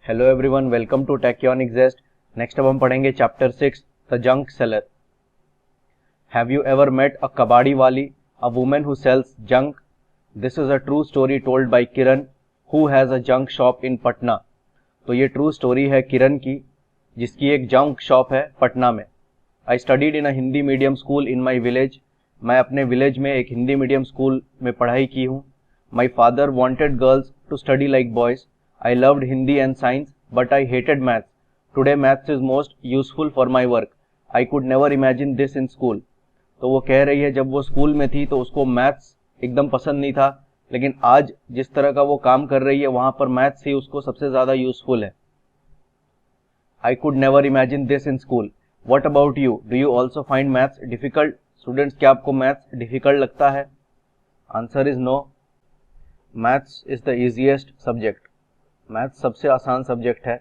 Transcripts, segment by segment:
Hello everyone, welcome to Techyonic Jest. Next अब हम पढ़ेंगे chapter 6 the junk seller. Have you ever met a कबाड़ी वाली, a woman who sells junk? This is a true story told by Kiran who has a junk shop in Patna. तो ये true story है किरण की, जिसकी एक जंक शॉप है पटना में। I studied in a Hindi medium school in my village. मैं अपने विलेज में एक हिंदी मीडियम स्कूल में पढ़ाई की हूँ। My father wanted girls to study like boys. I loved Hindi and science, but I hated maths. Today maths is most useful for my work. I could never imagine this in school. तो वो कह रही है जब वो school में थी तो उसको मैथ्स एकदम पसंद नहीं था, लेकिन आज जिस तरह का वो काम कर रही है वहां पर मैथ्स ही उसको सबसे ज्यादा यूजफुल है। I could never imagine this in school. What about you? Do you also find maths difficult? Students, क्या आपको मैथ्स डिफिकल्ट लगता है? Answer is no. Maths is the easiest subject. Maths सबसे आसान सब्जेक्ट है।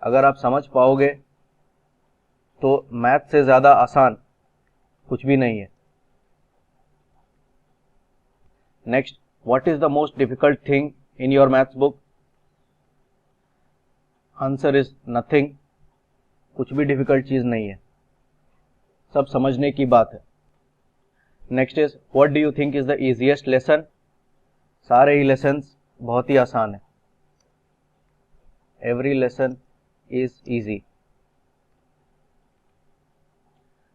अगर आप समझ पाओगे तो मैथ्स से ज़्यादा आसान कुछ भी नहीं है। Next, what is the most difficult thing in your maths book? Answer is nothing. कुछ भी डिफिकल्ट चीज़ नहीं है, सब समझने की बात है। Next is what do you think is the easiest lesson? सारे ही लेसन्स बहुत ही आसान है। Every lesson is easy.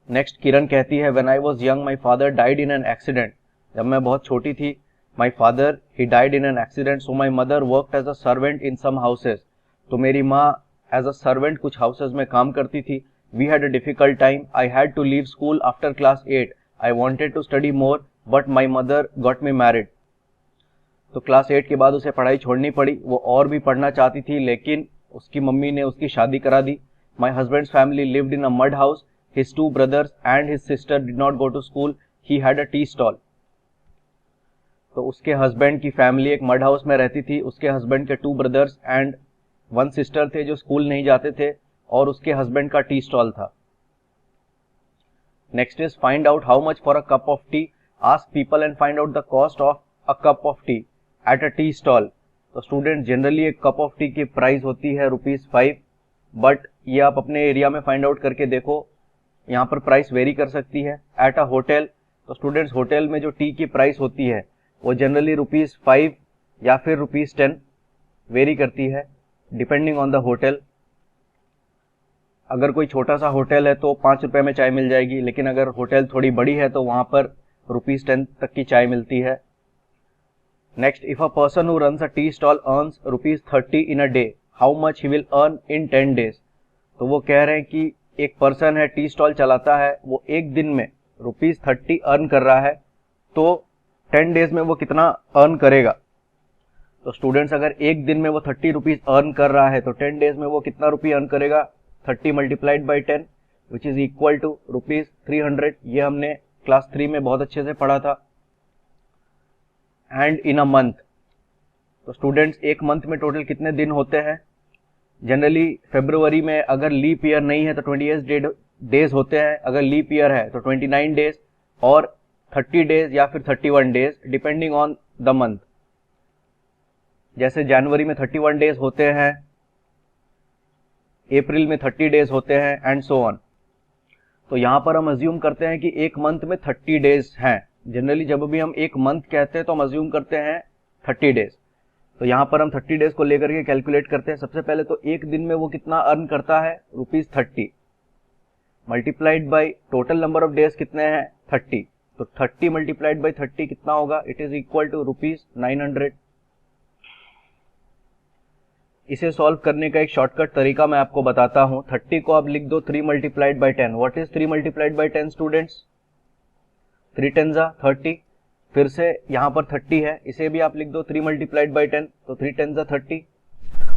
Next, किरण कहती है when I was young my father died in an accident. जब मैं बहुत छोटी थी my father he died in an accident, so my mother worked as a servant in some houses. तो मेरी माँ as a servant कुछ houses में काम करती थी। We had a difficult time. I had to leave school after class 8. I wanted to study more but my mother got me married. तो class 8 के बाद उसे पढ़ाई छोड़नी पड़ी। वो और भी पढ़ना चाहती थी लेकिन उसकी मम्मी ने उसकी शादी करा दी। My husband's family lived in a mud house. His 2 brothers and his sister did not go to school. He had a tea stall. तो उसके हस्बैंड की फैमिली एक मड हाउस में रहती थी। उसके हस्बैंड के 2 ब्रदर्स एंड 1 सिस्टर थे जो स्कूल नहीं जाते थे, और उसके हस्बैंड का टी स्टॉल था। Next is find out how much for a cup of T. Ask people and find out the cost of a cup of T at a tea stall. तो student, generally एक cup of T की price होती है ₹5, but ये आप अपने area में find out करके देखो, यहाँ पर प्राइस वेरी कर सकती है। एट अ होटल, तो स्टूडेंट्स होटल में जो टी की प्राइस होती है वो जनरली ₹5 या फिर ₹10 वेरी करती है डिपेंडिंग ऑन द होटल। अगर कोई छोटा सा होटल है तो ₹5 में चाय मिल जाएगी, लेकिन अगर होटल थोड़ी बड़ी है तो वहां पर ₹10 तक की चाय मिलती है। Next, if a person who runs a tea stall earns ₹30 in a day, how much he will earn in 10 days? तो वो कह रहे हैं कि एक पर्सन है, टी स्टॉल चलाता है, वो एक दिन में ₹30 अर्न कर रहा है, तो 10 डेज में वो कितना अर्न करेगा? तो स्टूडेंट्स, अगर एक दिन में वो ₹30 अर्न कर रहा है तो 10 डेज में वो कितना रुपये अर्न करेगा? 30 multiplied by 10 which is equal to ₹300। ये हमने क्लास 3 में बहुत अच्छे से पढ़ा था। एंड इन अ मंथ, तो स्टूडेंट्स एक मंथ में टोटल कितने दिन होते हैं? जनरली फरवरी में अगर लीप ईयर नहीं है तो 28 डेज होते हैं, अगर लीप ईयर है तो 29 डेज और 30 डेज या फिर 31 days depending on the month. जैसे जनवरी में 31 डेज होते हैं, अप्रैल में 30 डेज होते हैं एंड सो ऑन। तो यहां पर हम अज्यूम करते हैं कि एक मंथ में 30 डेज हैं। जनरली जब भी हम एक मंथ कहते हैं तो हम अज्यूम करते हैं 30 डेज। तो यहाँ पर हम 30 डेज को लेकर के कैलकुलेट करते हैं। सबसे पहले तो एक दिन में वो कितना अर्न करता है? ₹30 multiplied by total number of days कितने हैं? 30। तो 30 मल्टीप्लाइड बाई 30 कितना होगा? It is equal to ₹900। इसे सॉल्व करने का एक शॉर्टकट तरीका मैं आपको बताता हूं। 30 को आप लिख दो 3 multiplied by 10। What is 3 multiplied by 10 students? 3 10 30। फिर से यहाँ पर 30 है, इसे भी आप लिख दो 3 मल्टीप्लाइड बाई 10, तो 3 10 30।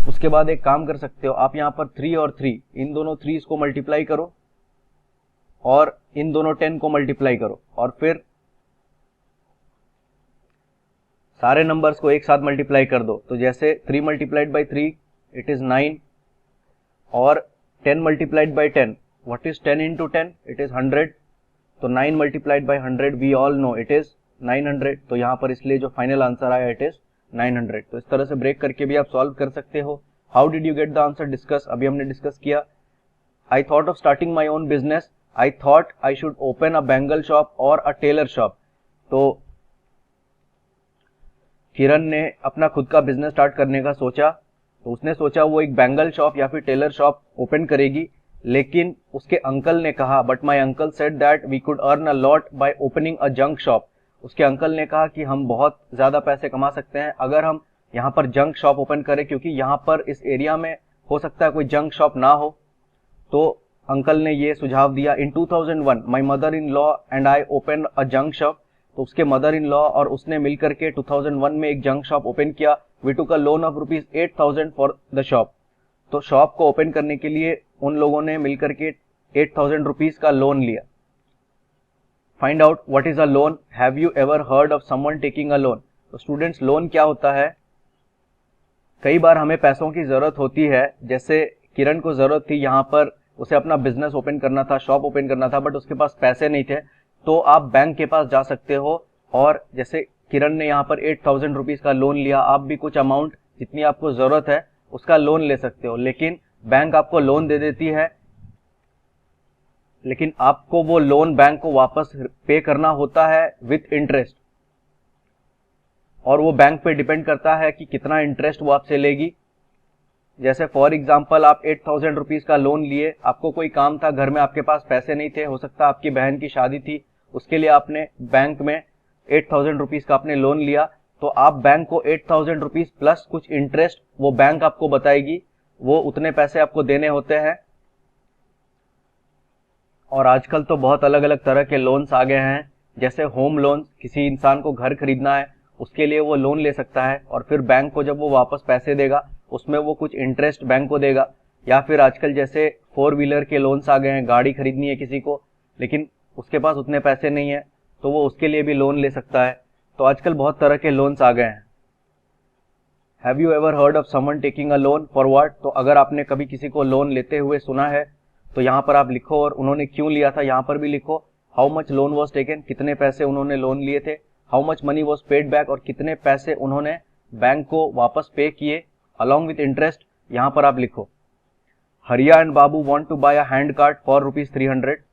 उसके बाद एक काम कर सकते हो, आप यहाँ पर 3 और 3, इन दोनों 3 को मल्टीप्लाई करो और इन दोनों 10 को मल्टीप्लाई करो, और फिर सारे नंबर्स को एक साथ मल्टीप्लाई कर दो। तो जैसे 3 मल्टीप्लाइड बाई 3 इट इज 9, और 10 multiplied by 10, what is 10 into 10? It is 100। तो 9 multiplied by 100 we all know it is 900। तो यहाँ पर इसलिए जो फाइनल आंसर आया इट इज 900। तो इस तरह से ब्रेक करके भी आप सॉल्व कर सकते हो। How did you get the answer? Discuss, अभी हमने डिस्कस किया। I thought of starting my own business, I thought I should open a bangle shop और अ टेलर शॉप। तो किरण ने अपना खुद का बिजनेस स्टार्ट करने का सोचा, तो उसने सोचा वो एक बैंगल शॉप या फिर टेलर शॉप ओपन करेगी, लेकिन उसके अंकल ने कहा, but my uncle said that we could earn a lot by opening a junk shop. उसके अंकल ने कहा कि हम बहुत ज़्यादा पैसे कमा सकते हैं अगर हम यहाँ पर जंक शॉप ओपन करें, क्योंकि यहाँ पर इस एरिया में हो सकता है कोई जंक शॉप ना हो। तो अंकल ने ये सुझाव दिया। इन 2001 my mother in law and I open a junk shop. तो उसके मदर इन लॉ और उसने मिलकर के 2001 में एक जंक शॉप ओपन किया। We took a loan of ₹8,000 for the shop. तो शॉप को ओपन करने के लिए उन लोगों ने मिलकर के ₹8,000 का लोन लिया। Find out what is a loan. Have you ever heard of someone taking a loan? तो स्टूडेंट्स, लोन क्या होता है? कई बार हमें पैसों की जरूरत होती है, जैसे किरण को जरूरत थी, यहाँ पर उसे अपना बिजनेस ओपन करना था, शॉप ओपन करना था, बट उसके पास पैसे नहीं थे। तो आप बैंक के पास जा सकते हो और जैसे किरण ने यहाँ पर ₹8,000 का लोन लिया, आप भी कुछ अमाउंट जितनी आपको जरूरत है उसका लोन ले सकते हो। लेकिन बैंक आपको लोन दे देती है, लेकिन आपको वो लोन बैंक को वापस पे करना होता है विथ इंटरेस्ट, और वो बैंक पे डिपेंड करता है कि कितना इंटरेस्ट वो आपसे लेगी। जैसे फॉर एग्जांपल आप ₹8,000 का लोन लिए, आपको कोई काम था, घर में आपके पास पैसे नहीं थे, हो सकता है आपकी बहन की शादी थी, उसके लिए आपने बैंक में ₹8,000 का आपने लोन लिया। तो आप बैंक को ₹8,000 प्लस कुछ इंटरेस्ट वो बैंक आपको बताएगी, वो उतने पैसे आपको देने होते हैं। और आजकल तो बहुत अलग अलग तरह के लोन्स आ गए हैं, जैसे होम लोन, किसी इंसान को घर खरीदना है उसके लिए वो लोन ले सकता है, और फिर बैंक को जब वो वापस पैसे देगा उसमें वो कुछ इंटरेस्ट बैंक को देगा। या फिर आजकल जैसे 4 व्हीलर के लोन्स आ गए हैं, गाड़ी खरीदनी है किसी को लेकिन उसके पास उतने पैसे नहीं है, तो वो उसके लिए भी लोन ले सकता है। तो आजकल बहुत तरह के लोन्स आ गए हैं। Have you ever heard of someone taking a loan for what? तो अगर आपने कभी किसी को लोन लेते हुए सुना है तो यहाँ पर आप लिखो, और उन्होंने क्यों लिया था यहाँ पर भी लिखो। How much loan was taken, कितने पैसे उन्होंने लोन लिए थे। How much money was paid back, और कितने पैसे उन्होंने बैंक को वापस पे किए अलॉन्ग विथ इंटरेस्ट, यहाँ पर आप लिखो। Hariya and Babu want to buy a hand cart for ₹300।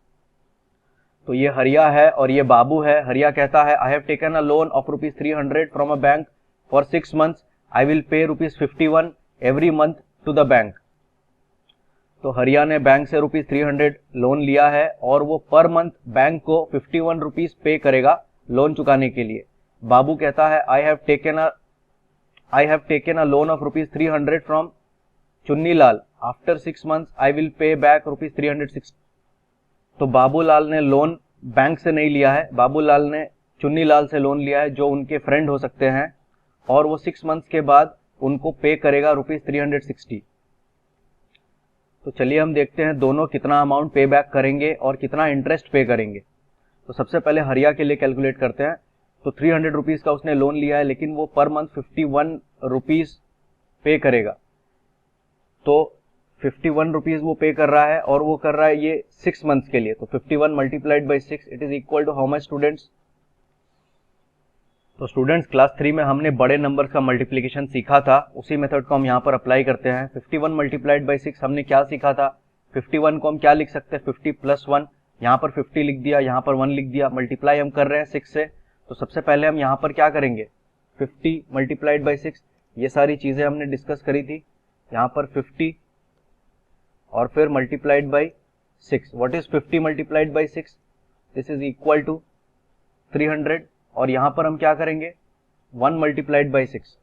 तो ये हरिया है और ये बाबू है। हरिया कहता है, I have taken a loan of ₹300 from a bank for 6 months, I will pay ₹51 every month to the bank. तो हरिया ने बैंक से ₹300 लोन लिया है और वो पर मंथ बैंक को ₹51 पे करेगा लोन चुकाने के लिए। बाबू कहता है, I have taken a loan of ₹300 from Chunnilal, after 6 months I will पे बैक ₹360। तो बाबूलाल ने लोन बैंक से नहीं लिया है, बाबूलाल ने चुन्नीलाल से लोन लिया है जो उनके फ्रेंड हो सकते हैं, और वो 6 months के बाद उनको पे करेगा ₹360। तो चलिए हम देखते हैं दोनों कितना अमाउंट पे बैक करेंगे और कितना इंटरेस्ट पे करेंगे। तो सबसे पहले हरिया के लिए कैलकुलेट करते हैं। तो ₹300 का उसने लोन लिया है, लेकिन वो पर मंथ ₹51 पे करेगा। तो ₹51 वो पे कर रहा है और वो कर रहा है ये 6 months के लिए। तो 51 multiplied by 6 it is equal to how much students? तो स्टूडेंट्स, क्लास 3 में हमने बड़े नंबर्स का मल्टीप्लिकेशन सीखा था, उसी मेथड को हम यहाँ पर अप्लाई करते हैं। 51 मल्टीप्लाइड बाई 6 हमने क्या सीखा था? 51 को हम क्या लिख सकते हैं? 50 प्लस 1, यहाँ पर 50 लिख दिया, यहाँ पर 1 लिख दिया, मल्टीप्लाई हम कर रहे हैं 6 से। तो सबसे पहले हम यहाँ पर क्या करेंगे? 50 मल्टीप्लाइड बाई 6, ये सारी चीजें हमने डिस्कस करी थी। यहाँ पर 50 और फिर multiplied by 6। What is 50 multiplied by 6? This is equal to 300। और यहां पर हम क्या करेंगे? 1 multiplied by 6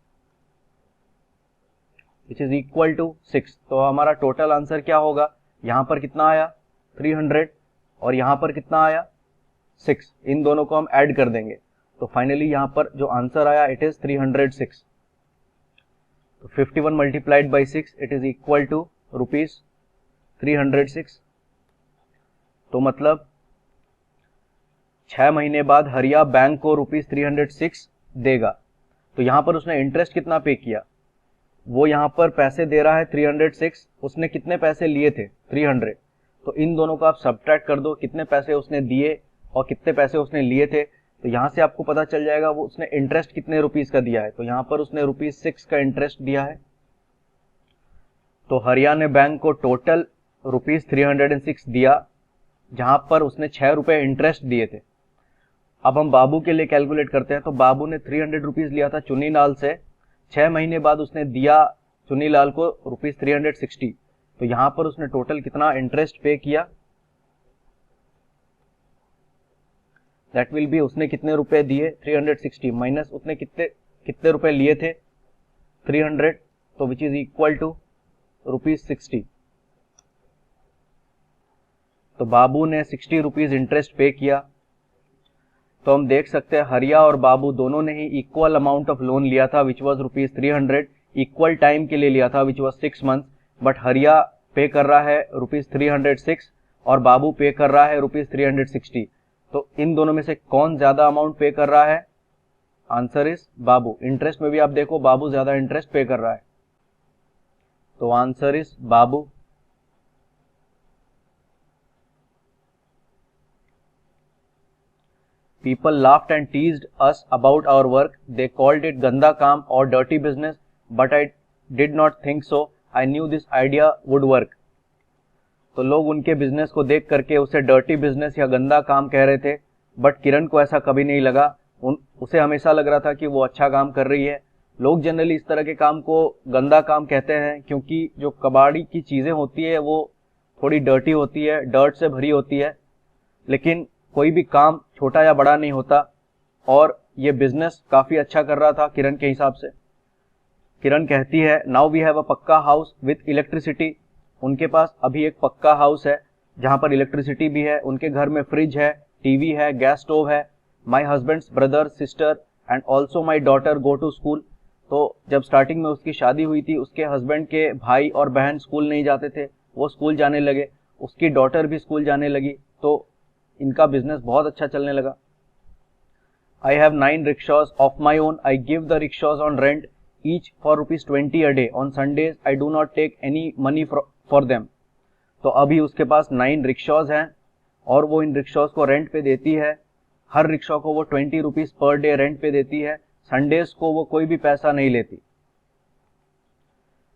which is equal to 6। तो हमारा टोटल आंसर क्या होगा? यहां पर कितना आया? 300, और यहां पर कितना आया? 6। इन दोनों को हम ऐड कर देंगे, तो फाइनली यहां पर जो आंसर आया इट इज 306। तो 51 multiplied by 6 it is equal to ₹306। तो मतलब 6 महीने बाद हरिया बैंक को ₹306 देगा। तो यहां पर उसने इंटरेस्ट कितना पे किया? वो यहां पर पैसे दे रहा है 306, उसने कितने पैसे लिए थे? 300। तो इन दोनों को आप सब्ट्रैक्ट कर दो, कितने पैसे उसने दिए और कितने पैसे उसने लिए थे। तो यहां से आपको पता चल जाएगा वो उसने इंटरेस्ट कितने रुपीस का दिया है। तो यहां पर उसने ₹6 का इंटरेस्ट दिया है। तो हरिया ने बैंक को टोटल ₹306 दिया, जहां पर उसने 6 रुपए इंटरेस्ट दिए थे। अब हम बाबू के लिए कैलकुलेट करते हैं। तो बाबू ने 300 रुपीज लिया था चुनीलाल से, 6 महीने बाद उसने दिया चुनीलाल को ₹360। तो यहां पर उसने टोटल कितना इंटरेस्ट पे किया, दैट विल बी, उसने कितने रुपए दिए 360 माइनस उसने कितने रुपए लिए थे 300, तो विच इज इक्वल टू ₹60। तो बाबू ने 60 रुपीज इंटरेस्ट पे किया। तो हम देख सकते हैं हरिया और बाबू दोनों ने ही इक्वल अमाउंट ऑफ लोन लिया था, विच वॉज ₹300, इक्वल टाइम के लिए लिया था, विच वॉज 6 मंथ। बट हरिया पे कर रहा है ₹306 और बाबू पे कर रहा है ₹360। तो इन दोनों में से कौन ज्यादा अमाउंट पे कर रहा है? Answer is Babu. इंटरेस्ट में भी आप देखो बाबू ज्यादा इंटरेस्ट पे कर रहा है, तो answer is Babu. People laughed and teased us about our work. They called it ganda kaam or dirty business, but I did not think so. I knew this idea would work. तो लोग उनके business को देख करके उसे dirty business या गंदा काम कह रहे थे, बट किरण को ऐसा कभी नहीं लगा। उसे हमेशा लग रहा था कि वो अच्छा काम कर रही है। लोग जनरली इस तरह के काम को गंदा काम कहते हैं, क्योंकि जो कबाड़ी की चीजें होती है वो थोड़ी डर्टी होती है, डर्ट से भरी होती है। लेकिन कोई भी काम छोटा या बड़ा नहीं होता, और ये बिजनेस काफी अच्छा कर रहा था किरण के हिसाब से। किरण कहती है, नाउ वी हैव अ पक्का हाउस विथ इलेक्ट्रिसिटी। उनके पास अभी एक पक्का हाउस है जहां पर इलेक्ट्रिसिटी भी है। उनके घर में फ्रिज है, टीवी है, गैस स्टोव है। My husband's brother sister and also my daughter go to school. तो जब स्टार्टिंग में उसकी शादी हुई थी, उसके हस्बैंड के भाई और बहन स्कूल नहीं जाते थे, वो स्कूल जाने लगे। उसकी डॉटर भी स्कूल जाने लगी, तो इनका बिजनेस बहुत अच्छा चलने लगा। I have 9 rickshaws of my own. I give the rickshaws on rent each for ₹20 a day. On Sundays I do not take any money for them. तो अभी उसके पास 9 रिक्शाज हैं और वो इन रिक्शाज को रेंट पे देती है। हर रिक्शा को वो 20 रुपीज पर डे रेंट पे देती है। संडेज को वो कोई भी पैसा नहीं लेती।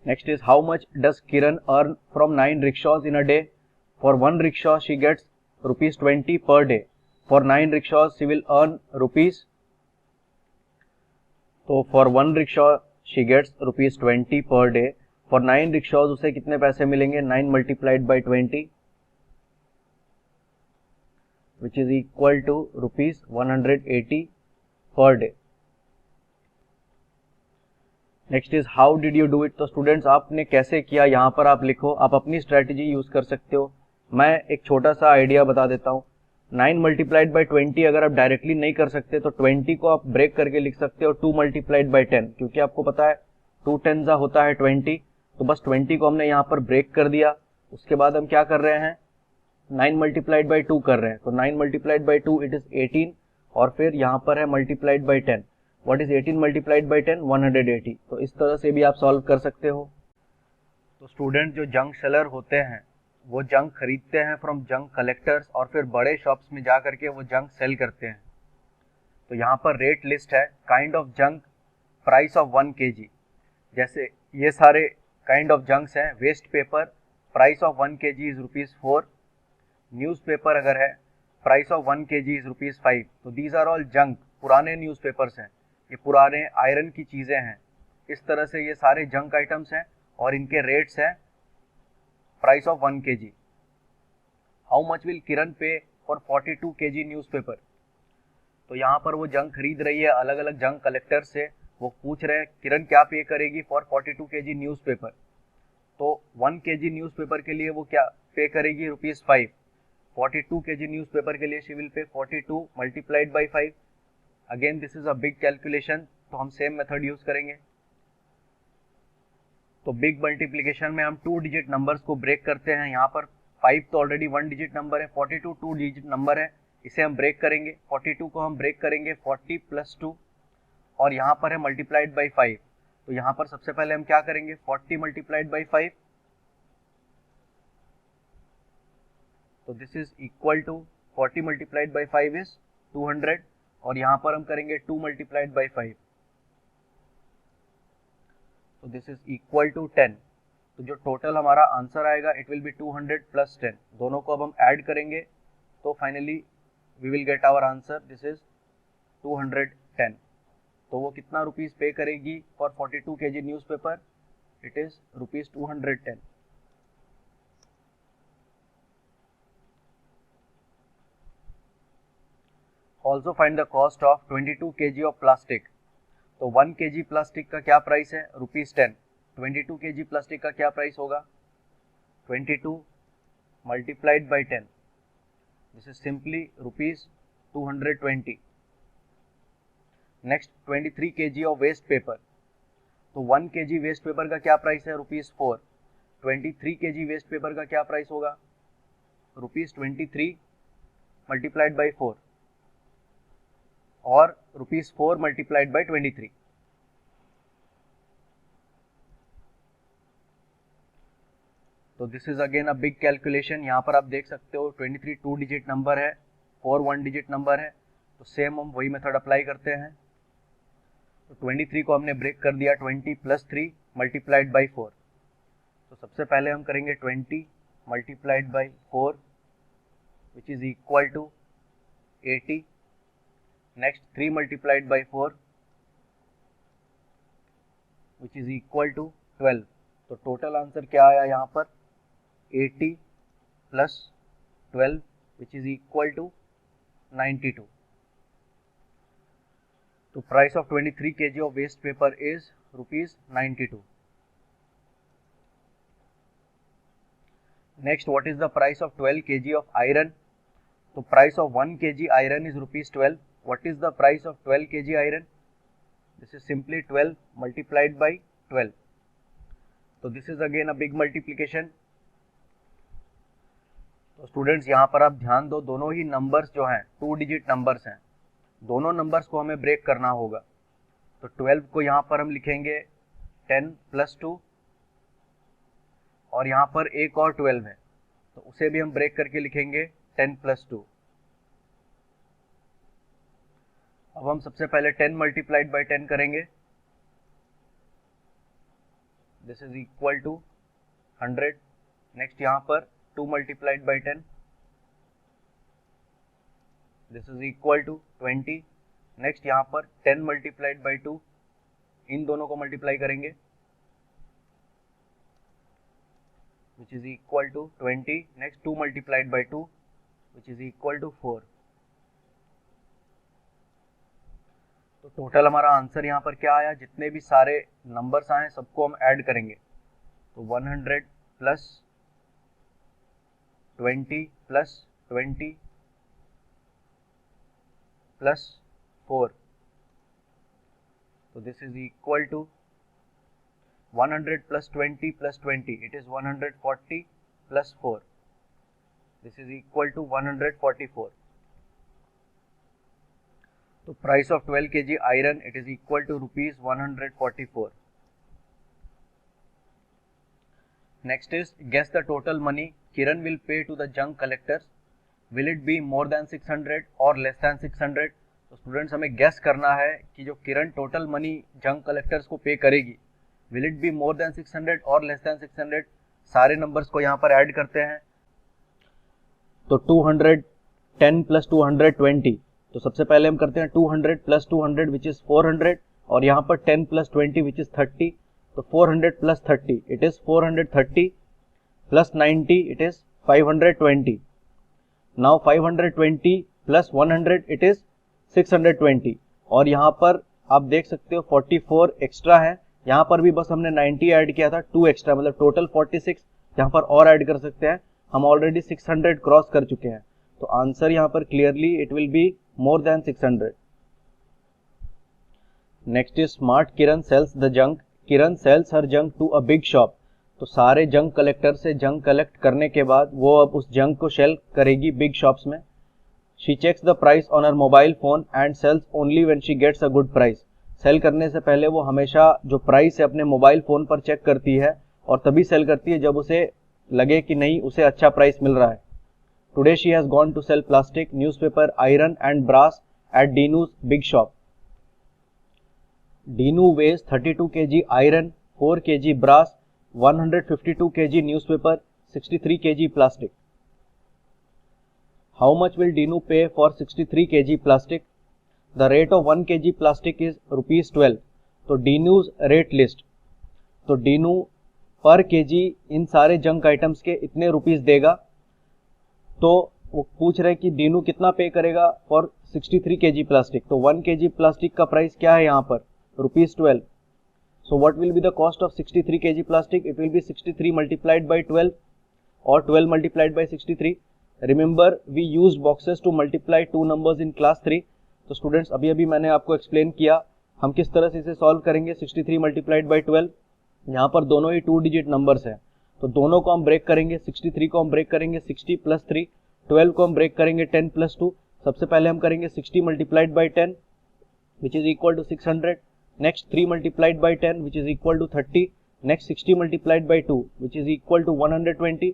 Next is, how much does Kiran earn from 9 rickshaws in a day? For 1 rickshaw she gets ₹20 per day. For 9 rickshaws she will earn rupees. तो for 1 rickshaw she gets ₹20 per day. For 9 rickshaws उसे कितने पैसे मिलेंगे? 9 multiplied by 20, which is equal to ₹180 per day. Next is, how did you do it? तो students आपने कैसे किया, यहाँ पर आप लिखो। आप अपनी स्ट्रेटेजी यूज कर सकते हो। मैं एक छोटा सा आइडिया बता देता हूँ। 9 multiplied by 20 अगर आप डायरेक्टली नहीं कर सकते तो 20 को आप ब्रेक करके लिख सकते हो 2 multiplied by 10, क्योंकि आपको पता है 2 10 होता है 20। तो बस 20 को हमने यहाँ पर ब्रेक कर दिया। उसके बाद हम क्या कर रहे हैं? 9 multiplied by 2 कर रहे हैं। तो 9 multiplied by 2 इट इज 18, और फिर यहाँ पर है multiplied by 10। What is 18 multiplied by 10? 180। तो इस तरह से भी आप सॉल्व कर सकते हो। तो स्टूडेंट जो जंक सेलर होते हैं वो जंक खरीदते हैं फ्रॉम जंक कलेक्टर्स, और फिर बड़े शॉप्स में जा करके वो जंक सेल करते हैं। तो यहाँ पर रेट लिस्ट है, kind of junk, price of 1 kg। जैसे ये सारे काइंड ऑफ जंक्स हैं। Waste paper, price of 1 kg is ₹4। Newspaper अगर है, प्राइस ऑफ 1 kg इज ₹5। तो दीज आर ऑल जंक, पुराने न्यूज़पेपर्स हैं, ये पुराने आयरन की चीज़ें हैं। इस तरह से ये सारे जंक आइटम्स हैं और इनके रेट्स हैं price of 1 kg। How much will Kiran pay for 42 kg newspaper? तो यहाँ पर वो जंक खरीद रही है अलग अलग जंक कलेक्टर से। वो पूछ रहे हैं किरण क्या पे करेगी फॉर 42 kg न्यूज़पेपर? तो 1 kg न्यूज़पेपर के लिए वो क्या पे करेगी? ₹5। 42 kg न्यूज़पेपर के लिए she will pay 42 multiplied by 5। Again this is a big calculation, तो हम सेम मेथड यूज करेंगे। तो बिग मल्टीप्लिकेशन में हम 2 डिजिट नंबर्स को ब्रेक करते हैं। यहाँ पर 5 तो ऑलरेडी 1 डिजिट नंबर है, 42 2 डिजिट नंबर है, इसे हम ब्रेक करेंगे। 42 को हम ब्रेक करेंगे 40 + 2, और यहाँ पर है मल्टीप्लाइड बाई 5। तो यहाँ पर सबसे पहले हम क्या करेंगे? 40 multiplied by 5, तो this is equal to 40 multiplied by 5 is 200, और यहाँ पर हम करेंगे 2 multiplied by 5, तो दिस इज इक्वल टू 10। तो जो टोटल हमारा आंसर आएगा इट विल बी 200 प्लस 10। दोनों को अब हम ऐड करेंगे तो finally we will get our answer, this is 210। तो वो कितना रुपीस पे करेगी for 42 kg newspaper? It is rupees 210। Also find the cost of 22 kg of plastic. तो 1 kg प्लास्टिक का क्या प्राइस है? रुपीस 10। 22 kg प्लास्टिक का क्या प्राइस होगा? 22 multiplied by 10, this is simply rupees 220। Next 23 kg of waste paper. तो 1 kg waste paper का क्या प्राइस है? रुपीस 4। 23 kg वेस्ट पेपर का क्या प्राइस होगा? रुपीस 23 मल्टीप्लाइड बाई 4 और रुपीस 4 मल्टीप्लाइड बाई 23। तो this is again a big calculation. यहाँ पर आप देख सकते हो 23 2 डिजिट नंबर है, 4 1 डिजिट नंबर है, तो सेम हम वही मेथड अप्लाई करते हैं। तो 23 को हमने ब्रेक कर दिया 20 प्लस 3 मल्टीप्लाइड बाई 4। तो सबसे पहले हम करेंगे 20 multiplied by 4 which is equal to 80। Next 3 multiplied by 4 which is equal to 12। तो टोटल आंसर क्या आया यहाँ पर? 80 plus 12 which is equal to 92। तो price of 23 kg of waste paper is rupees 92. Next, what is the price of 12 kg of iron? तो price of 1 kg iron is rupees 12. What is the price of 12 kg iron? This is simply 12 multiplied by 12. So this is again a big multiplication. तो students यहाँ पर आप ध्यान दो, दोनों ही numbers जो हैं 2 डिजिट नंबर्स हैं, दोनों नंबर्स को हमें ब्रेक करना होगा। तो 12 को यहाँ पर हम लिखेंगे 10 प्लस 2 और यहाँ पर एक और 12 है तो उसे भी हम ब्रेक करके लिखेंगे 10 प्लस 2। अब हम सबसे पहले 10 मल्टीप्लाइड बाई 10 करेंगे, this is equal to 100। Next यहाँ पर 2 multiplied by 10, this is equal to 20। Next यहाँ पर 10 मल्टीप्लाइड बाई 2, इन दोनों को मल्टीप्लाई करेंगे which is equal to 20। Next 2 multiplied by 2 which is equal to 4। तो टोटल हमारा आंसर यहाँ पर क्या आया? जितने भी सारे नंबर्स आए सबको हम ऐड करेंगे। तो 100 plus 20 plus 20 plus 4, so this is equal to 100 plus 20 plus 20, it is 140 plus 4, this is equal to 144. So price of 12 kg iron, it is equal to rupees 144. Next is guess the total money Kiran will pay to the junk collectors. Will it be more than 600 or less than 600? तो students हमें guess करना है कि जो किरण total money junk collectors को पे करेगी, will it be more than 600 और लेस देन 600। सारे नंबर्स को यहाँ पर ऐड करते हैं। तो 210 प्लस 220, तो सबसे पहले हम करते हैं 200 प्लस 200 विच इज 400 और यहाँ पर 10 प्लस 20 विच इज 30। तो 400 plus 30 it is 430 plus 90 it is 520। Now 520 plus 100 it is 620 और यहाँ पर आप देख सकते हो 44 एक्स्ट्रा है, यहाँ पर भी बस हमने 90 ऐड किया था, 2 एक्स्ट्रा मतलब टोटल 46 यहाँ पर और ऐड कर सकते हैं। हम ऑलरेडी 600 क्रॉस कर चुके हैं, तो आंसर यहाँ पर clearly it will be more than 600। Next is smart Kiran sells the junk. Kiran sells her junk to a big shop. तो सारे जंक कलेक्टर से जंक कलेक्ट करने के बाद वो अब उस जंक को सेल करेगी बिग शॉप्स में। She checks the price on her mobile phone and sells only when she gets a good price. Sell करने से पहले वो हमेशा जो प्राइस है अपने मोबाइल फ़ोन पर चेक करती है और तभी सेल करती है जब उसे लगे कि नहीं उसे अच्छा प्राइस मिल रहा है। Today she has gone to sell plastic, newspaper, iron and brass at Dinu's big shop. Dinu weighs 32 kg iron, 4 kg brass, 152 kg newspaper, 63 kg plastic. How much will Dinu pay for 63 kg plastic? The rate of 1 kg plastic is ₹12. तो Dinu's rate list, तो Dinu पर KG इन सारे junk items के इतने rupees देगा. तो वो पूछ रहे कि Dinu कितना पे करेगा फॉर 63 kg प्लास्टिक. तो 1 kg प्लास्टिक का प्राइस क्या है यहाँ पर? ₹12. So what will be the cost of 63 kg plastic? It will be 63 multiplied by 12 or 12 multiplied by 63. Remember we used boxes to multiply two numbers in class 3. तो students अभी मैंने आपको explain किया हम किस तरह से इसे सॉल्व करेंगे. 63 मल्टीप्लाइड बाई 12, यहाँ पर दोनों ही 2 डिजिट नंबर्स हैं तो दोनों को हम ब्रेक करेंगे. 63 को हम ब्रेक करेंगे 60 प्लस 3, 12 को हम ब्रेक करेंगे 10 प्लस 2. सबसे पहले हम करेंगे 60 multiplied by 10 which is equal to 600. Next 3 multiplied by 10 which is equal to 30. Next 60 multiplied by 2 which is equal to 120.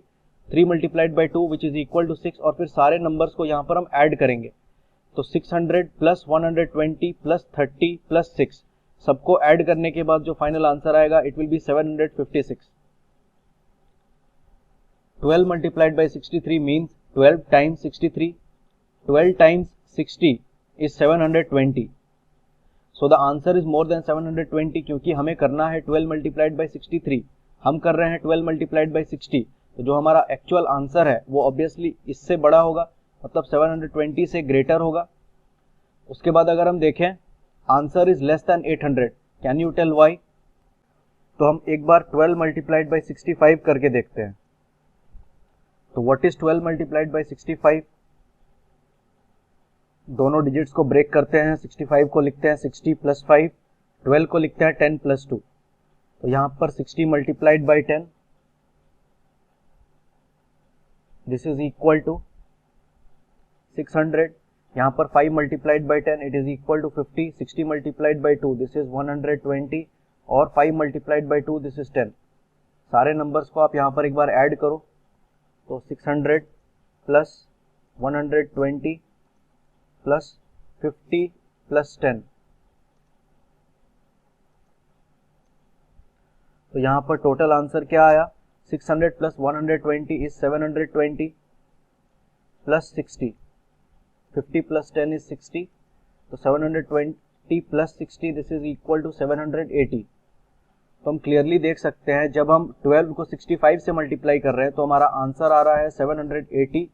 3 multiplied by 2 which is equal to 6 और फिर सारे नंबर्स को यहाँ पर हम ऐड करेंगे. तो 600 प्लस 120 प्लस 30 प्लस 6 सबको ऐड करने के बाद जो फाइनल आंसर आएगा it will B 756. 12 multiplied by 63 means 12 times 63. 12 times 60 is 720. So the answer is more than 720 क्योंकि हमें करना है 12 मल्टीप्लाइड बाई 63. हम कर रहे हैं 12 मल्टीप्लाइड बाई 60. तो जो हमारा एक्चुअल आंसर है वो ऑब्वियसली इससे बड़ा होगा, मतलब 720 से ग्रेटर होगा. उसके बाद अगर हम देखें answer is less than 800. Can you tell why? तो हम एक बार 12 मल्टीप्लाइड बाई 65 करके देखते हैं. तो व्हाट इज 12 मल्टीप्लाइड बाई 65? दोनों डिजिट्स को ब्रेक करते हैं. 65 को लिखते हैं 60 प्लस 5, 12 को लिखते हैं 10 प्लस 2. तो यहाँ पर 60 multiplied by 10 this is equal to 600. यहाँ पर 5 multiplied by 10 it is equal to 50. 60 multiplied by 2 this is 120 और 5 मल्टीप्लाइड बाई 2 दिस इज 10. सारे नंबर्स को आप यहाँ पर एक बार ऐड करो. तो 600 प्लस 120 प्लस 50 प्लस 10. तो यहाँ पर टोटल आंसर क्या आया? 600 plus 120 is 720 plus 60. 50 plus 10 is 60. तो 720 plus 60 this is equal to 780. तो हम क्लियरली देख सकते हैं जब हम 12 को 65 से मल्टीप्लाई कर रहे हैं तो हमारा आंसर आ रहा है 780.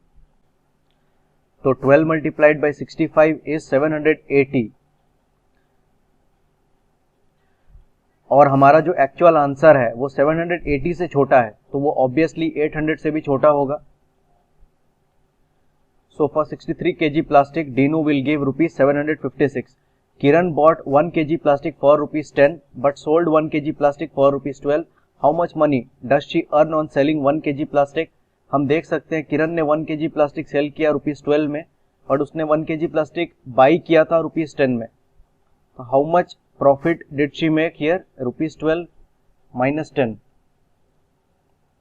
तो 12 मल्टीप्लाइड बाई 65 इज 780 और हमारा जो एक्चुअल आंसर है वो 780 से छोटा है तो वो ऑब्वियसली 800 से भी छोटा होगा. So for 63 kg plastic, Dinu will give rupees 756. Kiran bought 1 kg plastic for rupees 10 but sold 1 kg plastic for rupees 12. How much money does she earn on selling 1 kg plastic? हम देख सकते हैं किरण ने 1 kg plastic cell किया rupees 12 में और उसने 1 kg plastic by किया था रुपीस 10 में. How much profit did she make here? Rupees 12 minus 10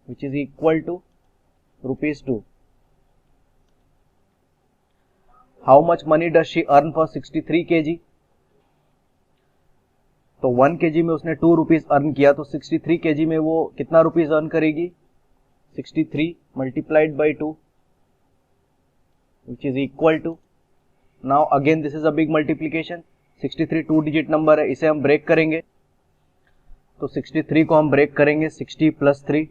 which is equal to rupees 2. How much money does she earn for 63 kg? तो 1 kg में उसने 2 रुपीज अर्न किया तो 63 kg में वो कितना रुपीज अर्न करेगी? 63 multiplied by 2 which is equal to, now again this is a big multiplication. 63 2 digit number है, इसे हम ब्रेक करेंगे. तो 63 को हम ब्रेक करेंगे 60 प्लस 3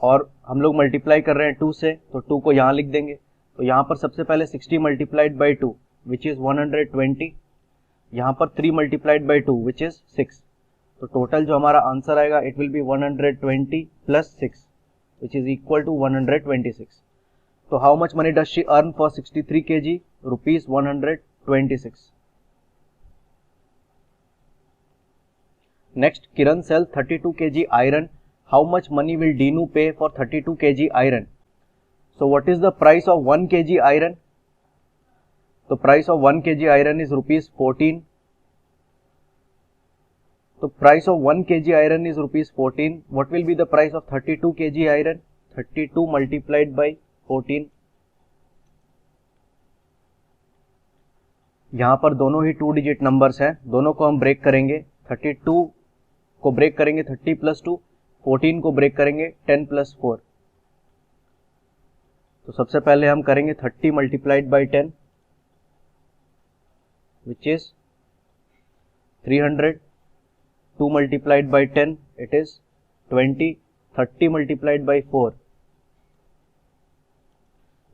और हम लोग मल्टीप्लाई कर रहे हैं 2 से तो 2 को यहाँ लिख देंगे. तो यहाँ पर सबसे पहले 60 मल्टीप्लाइड बाई 2 विच इज 120. यहाँ पर 3 मल्टीप्लाइड बाई 2 विच इज 6. तो टोटल जो हमारा आंसर आएगा it will be 120 plus 6 which is equal to 126. तो how much money does she earn for 63 kg? Rupees 126. Next, Kiran sell 32 kg iron. How much money will Dinu pay for 32 kg iron? So what is the price of 1 kg iron? The price of 1 kg iron is rupees 14. The price of 1 kg iron is rupees 14. What will be the price of 32 kg iron? 32 multiplied by 14. यहाँ पर दोनों ही 2 digit numbers हैं, दोनों को हम break करेंगे. 32 को break करेंगे 30 प्लस 2, 14 को ब्रेक करेंगे 10 प्लस 4। तो सबसे पहले हम करेंगे 30 multiplied by 10 which is 300, 2 multiplied by 10 it is 20, 30 multiplied by 4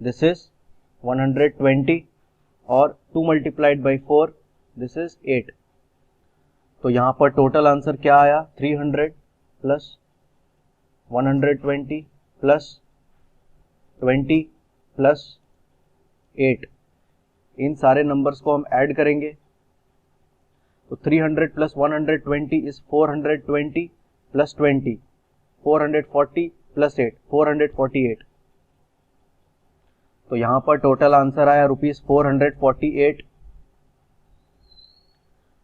this is 120 और 2 मल्टीप्लाइड बाई 4 दिस इज 8। तो यहां पर टोटल आंसर क्या आया, 300 प्लस 120 प्लस 20 प्लस 8। इन सारे नंबर्स को हम ऐड करेंगे तो 300 प्लस 120 इज 420 प्लस 20, 440 प्लस 8, 448। तो यहां पर टोटल आंसर आया rupees 448।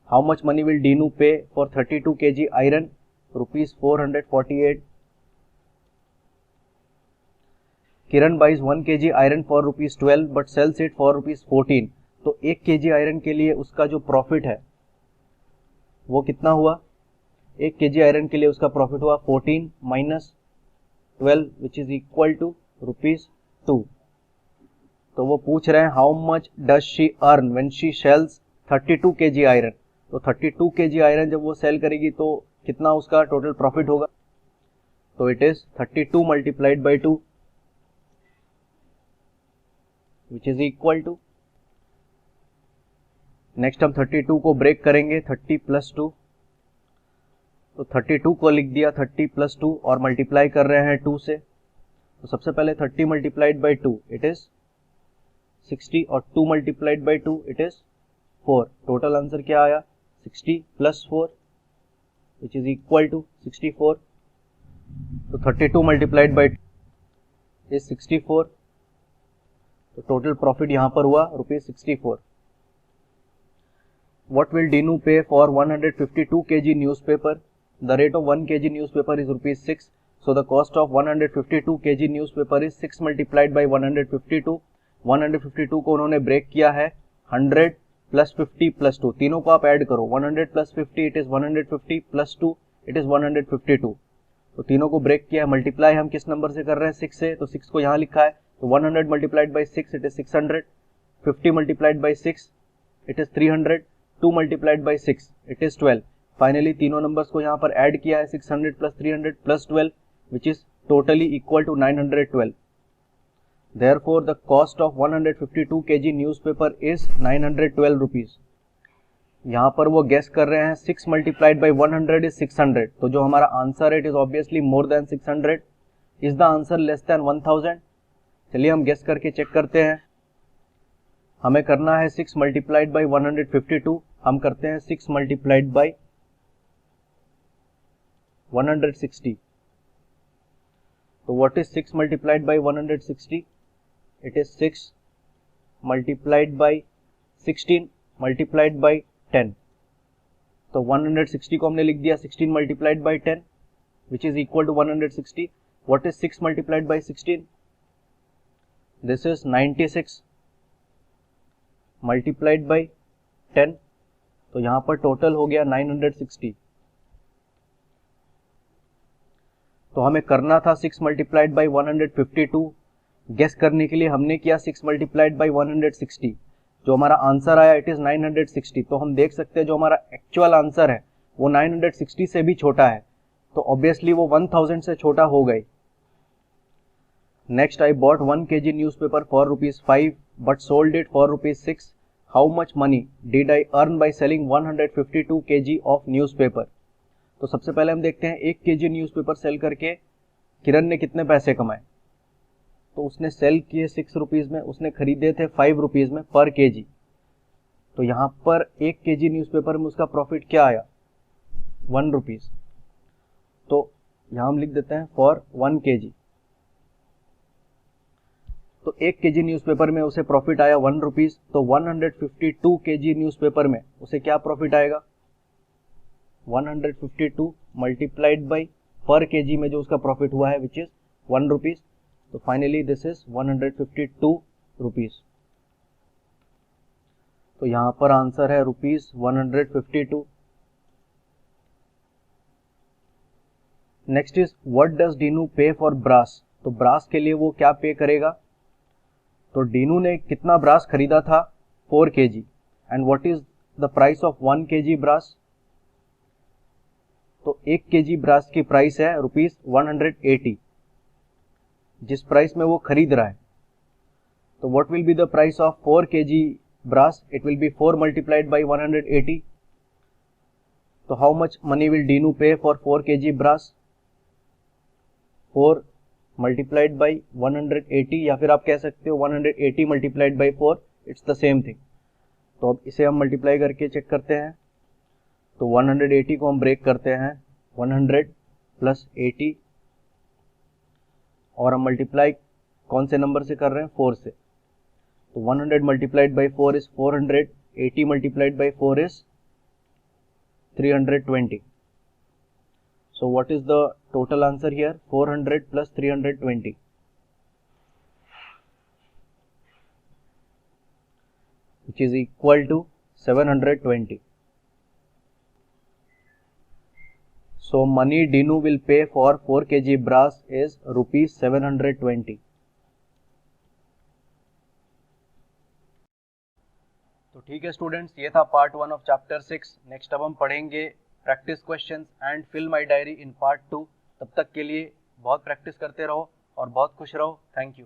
How much money will Dinu pay for 32 kg iron, rupees 448। Kiran buys 1 kg iron for rupees 12 but sells it for rupees 14। तो 1 kg आयरन के लिए उसका जो प्रॉफिट है वो कितना हुआ, 1 kg आयरन के लिए उसका प्रॉफिट हुआ 14 minus 12 which is equal to rupees 2। तो वो पूछ रहे हैं how much does she earn when she sells 32 kg iron. तो 32 kg आयरन जब वो सेल करेगी तो कितना उसका टोटल प्रॉफिट होगा, तो it is 32 multiplied by 2 which is equal to, next हम 32 को ब्रेक करेंगे 30 प्लस 2। तो 32 को लिख दिया 30 प्लस 2 और मल्टीप्लाई कर रहे हैं 2 से। तो सबसे पहले 30 मल्टीप्लाइड बाई 2 इट इज 60 और 2 multiplied by 2 it is 4। Total answer क्या आया, 60 plus 4 which is equal to 64। तो 32 मल्टीप्लाइड बाई इज 64। तो टोटल प्रॉफिट यहां पर हुआ rupees 64। What will Dinu pay for 152 kg newspaper? The rate of 1 kg newspaper is rupees 6. So the cost of 152 kg newspaper is 6 multiplied by 152. 152 को उन्होंने break किया है 100 plus 50 plus 2, तीनों को आप ऐड करो 100 plus 50 it is 150 plus 2 it is 152। तो तीनों को ब्रेक किया है। मल्टीप्लाई हम किस नंबर से कर रहे हैं, 6 से, तो 6 को यहाँ लिखा है। तो 100 multiplied by 6 it is 600, 50 multiplied by 6 it is 300, 2 multiplied by 6 it is 12। Finally तीनों नंबर्स को यहाँ पर ऐड किया है 600 plus 300 plus 12 which is totally equal to 912। Therefore the cost of 152 kg newspaper is 912 rupees। यहाँ पर वो गेस कर रहे हैं 6 मल्टीप्लाइड बाई 100 इज 600। तो जो हमारा आंसर है it is obviously more than 600। Is the answer less than 1000? चलिए हम गेस करके चेक करते हैं। हमें करना है 6 मल्टीप्लाइड बाई 152। हम करते हैं 6 मल्टीप्लाइड बाई 160। तो what is 6 multiplied by 160? It is 6 multiplied by 16 multiplied by 10। तो 160 को हमने लिख दिया 16 multiplied by 10 which is equal to 160। What is 6 multiplied by 16? This is 96 multiplied by 10। तो यहां पर टोटल हो गया 960। तो हमें करना था 6 मल्टीप्लाइड बाई 152। गेस करने के लिए हमने किया 6 मल्टीप्लाइड बाई 160। जो हमारा आंसर आया इट इज 960। तो हम देख सकते हैं जो हमारा एक्चुअल आंसर है वो 960 से भी छोटा है। तो ऑब्वियसली वो 1000 से छोटा हो गई। Next I bought 1 kg newspaper for rupees 5 but sold it for rupees 6। How much money did I earn by selling 152 kg of newspaper? तो सबसे पहले हम देखते हैं 1 kg न्यूज़पेपर सेल करके किरण ने कितने पैसे कमाए। तो उसने सेल किए 6 रुपीज में, उसने खरीदे थे 5 रुपीज में पर केजी। तो यहां पर 1 kg न्यूज़पेपर में उसका प्रॉफिट क्या आया, 1 रुपीज। तो यहां हम लिख देते हैं फॉर 1 kg। तो 1 kg न्यूज़पेपर में उसे प्रॉफिट आया 1 रुपीज। तो 152 kg न्यूज़पेपर में उसे क्या प्रॉफिट आएगा, 152 मल्टीप्लाइड बाई पर केजी में जो उसका प्रॉफिट हुआ है विच इज 1 रुपीज। तो फाइनली दिस इज 152 रुपीज। तो यहां पर आंसर है rupees 152। Next is what does Dinu pay for brass, तो ब्रास के लिए वो क्या पे करेगा, तो डीनू ने कितना ब्रास खरीदा था 4 kg, and what is the price of 1 kg brass, तो 1 kg ब्रास की प्राइस है ₹180, जिस प्राइस में वो खरीद रहा है। तो what will be the price of 4 kg brass, it will be 4 multiplied by 180, तो how much money will Dinu pay for 4 kg brass, 4 multiplied by 180, या फिर आप कह सकते हो 180 multiplied by 4, it's the same thing. तो अब इसे हम मल्टीप्लाई करके चेक करते हैं, तो 180 को हम ब्रेक करते हैं 100 प्लस 80, और हम मल्टीप्लाई कौन से नंबर से कर रहे हैं, 4 से, तो 100 multiplied by 4 is 400, 80 multiplied by 4 is 320. So what is the total answer here? 400 plus 320, which is equal to 720. So money Dinu will pay for 4 kg brass is ₹720. तो ठीक है स्टूडेंट्स, ये था पार्ट 1 ऑफ चैप्टर 6। नेक्स्ट अब हम पढ़ेंगे practice questions and fill my diary in part 2। तब तक के लिए बहुत प्रैक्टिस करते रहो और बहुत खुश रहो। Thank you.